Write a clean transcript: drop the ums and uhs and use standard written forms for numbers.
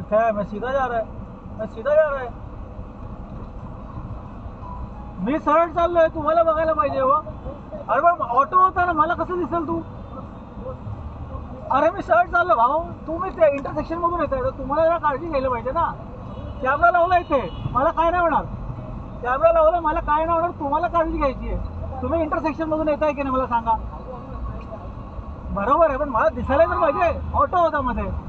क्या है, मैं सीधा जा रहा है, मैं सीधा जा रहा है, मी सरळ चाललोय, तुम्हाला बघायला पाहिजे हो. अरे पण ऑटो होता ना, मला कसं दिसेल तू? अरे मी सरळ चाललो भाऊ, तुम्ही ते इंटरसेक्शन मधून येत आहे, तुम्हाला जरा काळजी घ्यायला पाहिजे ना. कॅमेरा लावला इथे, मला काय नाही होणार. कॅमेरा लावला, मला काय नाही होणार, तुम्हाला काळजी घ्यायची आहे. तुम्ही इंटरसेक्शन मधून येताय की नाही मला सांगा. बरोबर आहे, पण मला दिसायला तर पाहिजे, ऑटो होता मध्ये.